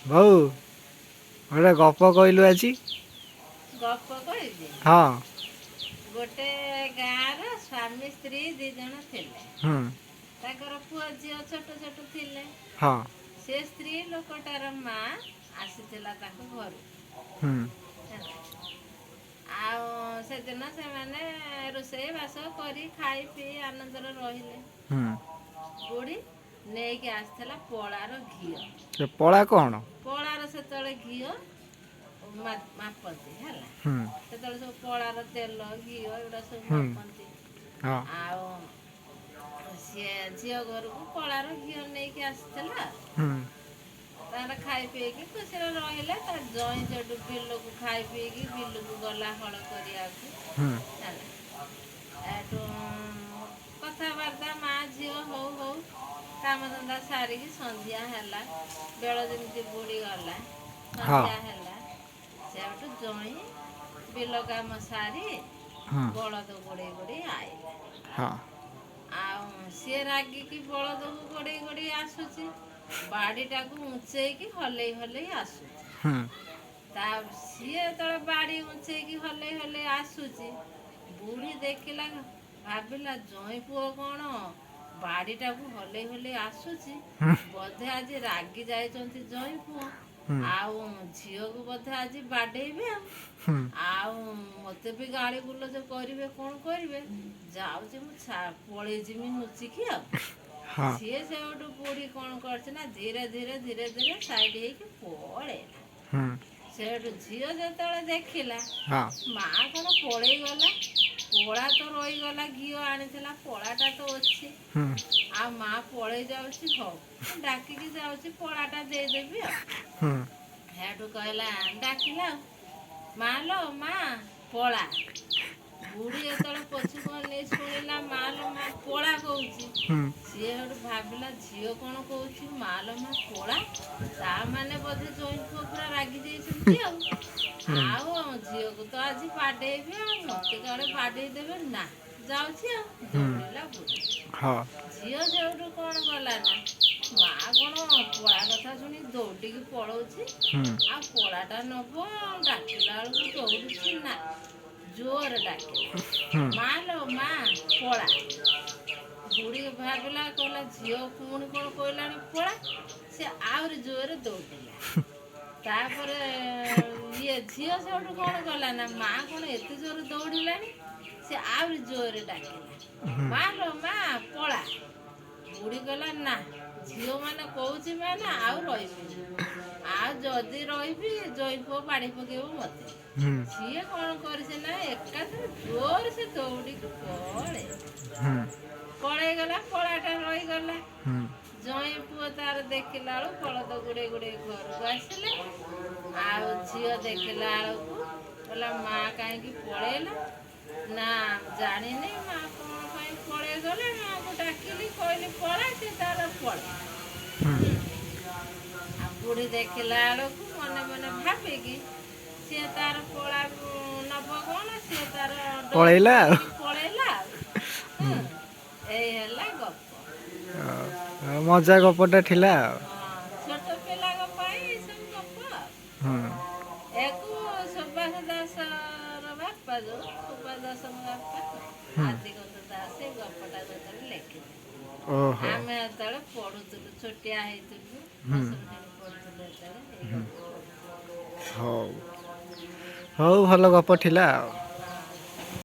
ବୋଉ ଗୋଟେ ଗପ କହିଲୁ ଆଜି। ଗପ କହିବି। ହଁ। ଗୋଟେ ଗାଁର ସ୍ୱାମୀ ସ୍ତ୍ରୀ ଦି ଜଣ ଥିଲେ। ହୁଁ। ତାଙ୍କର ପୁଅ ଝିଅ ଛୋଟ ଛୋଟ ଥିଲେ। ହଁ। ସେ ସ୍ତ୍ରୀ ଲୋକଟାର ମା ଆସିଥିଲା ତାଙ୍କ ଘରକୁ। ହୁଁ। ହେଲା। ଆଉ ସେଦିନ ସେମାନେ ରୋଷେଇ ବାସ କରି ଖାଇ ପିଇ ଆନନ୍ଦରେ ରହିଲେ। ହୁଁ। ବୁଢ଼ୀ ନେଇକି ଆସିଥିଲା ପଳାର ଘିଅ। ସେ ପଳା କଣ? ପଳାର ସେତେବେଳେ ଘିଅ ମାପନ୍ତି ହେଲା। ହୁଁ। ସେତେବେଳେ ସବୁ ପଳାର ତେଲ ଘିଅ ଏଗୁଡ଼ା ସବୁ ହୁଁ। ମାପନ୍ତି। ହଁ। ଆଉ ସିଏ ଝିଅ ଘରକୁ ପଳାର ଘିଅ ନେଇକି ଆସିଥିଲା। ହୁଁ। ତାଙ୍କର ଖାଇ ପିଇକି ଖୁସିରେ ରହିଲେ। ତା ଜଇଁ ସେଠୁ ବିଲକୁ ଖାଇ ପିଇକି ବିଲକୁ ଗଲା ହଳ କରିବାକୁ। ହୁଁ। ହେଲା। ଏଠୁ କଥାବାର୍ତ୍ତା ମା ଝିଅ ହଉ ହଉ କାମଧନ୍ଦା ସାରିକି ସନ୍ଧ୍ୟା ହେଲା। ବେଳ ଯେମିତି ବୁଡ଼ିଗଲା ହଁ। ସନ୍ଧ୍ୟା ହେଲା। ସେଉଠୁ ଜଇଁ ବିଲ କାମ ସାରି ହୁଁ। ବଳଦ ଗୋଡ଼େଇ ଗୋଡ଼େଇ ଆଇଲା। ହଁ। ଆଉ ସିଏ ରାଗିକି ବଳଦକୁ ଗୋଡ଼େଇ ଗୋଡ଼େଇ ଆସୁଛି। ବାଡ଼ିଟାକୁ ଉଞ୍ଚେଇକି ହଲେଇ ହଲେଇ ଆସୁଛି। ହୁଁ। ସିଏ ଯେତେବେଳେ ବାଡ଼ି ଉଞ୍ଚେଇକି ହଲେଇ ହଲେଇ ଆସୁଛି। ବୁଢ଼ୀ ଦେଖିଲା ଭାବିଲା ଜଇଁ ପୁଅ କଣ ବାଡ଼ିଟାକୁ ହଲେଇ ହଲେଇ ଆସୁଛି। ହୁଁ। ବୋଧେ ଆଜି ରାଗି ଯାଇଛନ୍ତି ଜଇଁ ପୁଅ। ହୁଁ। ଆଉ ଝିଅକୁ ବୋଧେ ଆଜି ବାଡ଼େଇବେ ଆଉ। ହୁଁ। ଆଉ ମୋତେ ବି ଗାଳି ଗୁଲଜ କରିବେ କଣ କରିବେ। ଯାଉଛି ମୁଁ ପଳେଇ ଯିମି ଲୁଚିକି ଆଉ। ହଁ। ସିଏ ସେଉଠୁ ବୁଢ଼ୀ କଣ କରିଛି ନା ଧୀରେ ଧୀରେ ସାଇଡ଼ ହେଇକି ପଳେଇଲା। ହୁଁ। ସେଠୁ ଝିଅ ଯେତେବେଳେ ଦେଖିଲା ହଁ। ମା କଣ ପଳେଇ ଗଲା। ପଳା ତ ରହିଗଲା ଘିଅ ଆଣିଥିଲା ପଳାଟା ତ ଅଛି। ହୁଁ। ଆଉ ମା ପଳେଇ ଯାଉଛି ହଉ ମୁଁ ଡାକିକି ଯାଉଛି ପଳାଟା ଦେଇଦେବି ଆଉ। ହୁଁ। ହେଠୁ କହିଲା ଡାକିଲା ଆଉ ମା ଲୋ ମା ପଳା। ବୁଢ଼ୀ ଯେତେବେଳେ ପଛୁକୁ ଅନେଇ ଶୁଣିଲା ମା ଲୋ ମା ପଳା କହୁଛି। ହୁଁ। ସିଏ ହେଠୁ ଭାବିଲା ଝିଅ କଣ କହୁଛି ମା ଲୋ ମା ପଳା। ତା ମାନେ ବୋଧେ ଜଇଁ ପୁଅ ପୁରା ରାଗି ଯାଇଛନ୍ତି ହୁଁ। ଆଉ ଝିଅକୁ ତ ଆଜି ବାଡ଼େଇବେ ଆଉ ମୋତେ କାଳେ ବାଡ଼େଇ ଦେବେ ନା ଯାଉଛି ଆଉ ହୁଁ। ଦୌଡ଼ିଲା ବୁଢ଼ୀ। ହଁ। ଝିଅ ସେଉଠୁ କଣ କଲା ନା ମା କଣ ପଳା କଥା ଶୁଣି ଦୌଡ଼ିକି ପଳଉଛି। ହୁଁ। ଆଉ ପଳାଟା ନବ ଡାକିଲା ବେଳକୁ ଦୌଡୁଛି ନା ଜୋରରେ ଡାକିଲା ହୁଁ। ମା ଲୋ ମା ପଳା। ବୁଢ଼ୀ ଭାବିଲା କହିଲା ଝିଅ ପୁଣି କଣ କହିଲାଣି ପଳା। ସେ ଆହୁରି ଜୋରରେ ଦୌଡ଼ିଲା। ତାପରେ ଝିଅ ସେଉଠୁ କଣ କଲା ନା ମା କଣ ଏତେ ଜୋର ଦୌଡ଼ିଲାଣି ସେ ଆହୁରି ଜୋରରେ ଡାକିଲା ମା ଲୋ ମା ପଳା। ବୁଢ଼ୀ କହିଲା ନା ଝିଅ ମାନେ କହୁଛି ମାନେ ଆଉ ରହିବିନି। ଆଉ ଯଦି ରହିବି ଜଇଁ ପୁଅ ବାଡ଼ି ପକେଇବ ମୋତେ। ହୁଁ। ସିଏ କଣ କରିଛି ନା ଏକାଥରେ ଜୋର ସେ ଦୌଡ଼ିକି ହୁଁ। ପଳେଇଗଲା ପଳାଟା ରହିଗଲା। ହୁଁ। ଜଇଁ ପୁଅ ତାର ଦେଖିଲା ବେଳକୁ ବଳଦ ଗୁଡ଼େଇ ଗୁଡ଼େଇ ଘରକୁ ଆସିଲେ। ଆଉ ଝିଅ ଦେଖିଲା ବେଳକୁ କହିଲା ମା କାହିଁକି ପଳେଇଲା। ନା ଜାଣିନି ମା କଣ ପାଇଁ ପଳେଇ ଗଲେ ମାଆଙ୍କୁ ଡାକିଲି କହିଲି ପଳା ସେ ତାର ପଳେଇଲା। ଆଉ ବୁଢ଼ୀ ଦେଖିଲା ବେଳକୁ ମନେ ମନେ ଭାବିକି ସିଏ ତାର ପଳା ନବ କଣ ସିଏ ତାର ଦୌଡ଼ି ପଳେଇଲା ଆଉ। ଦୌଡ଼ିକି ପଳେଇଲା ଆଉ ହୁଁ। ଏଇ ହେଲା ଗପ। ମଜା ଗପଟା ଥିଲା ଆଉ। ହଁ ଛୋଟ ପିଲାଙ୍କ ପାଇଁ ଏସବୁ ଗପ ହୁଁ। ଆଉ। ୟାକୁ ସୁଭାଷ ଦାସର ବାପା ଯୋଉ ସୁଭାଷ ଦାସଙ୍କ ବାପା ହୁଁ। ଆଦିଗତ ଦାସ ଏ ଗପଟା ଯେତେବେଳେ ଲେଖିଥିଲେ ଓହୋ। ଆମେ ଯେତେବେଳେ ପଢ଼ୁଥିଲୁ ଛୋଟିଆ ହେଇଥିଲୁ ହୁଁ। ଦଶମ ଶ୍ରେଣୀ ପଢ଼ୁଥିଲୁ ଯେତେବେଳେ ଏଇ ହୁଁ। ଗପ ପଢ଼ୁଥିଲୁ। ହଉ ହଉ ଭଲ ଗପ ଥିଲା ଆଉ।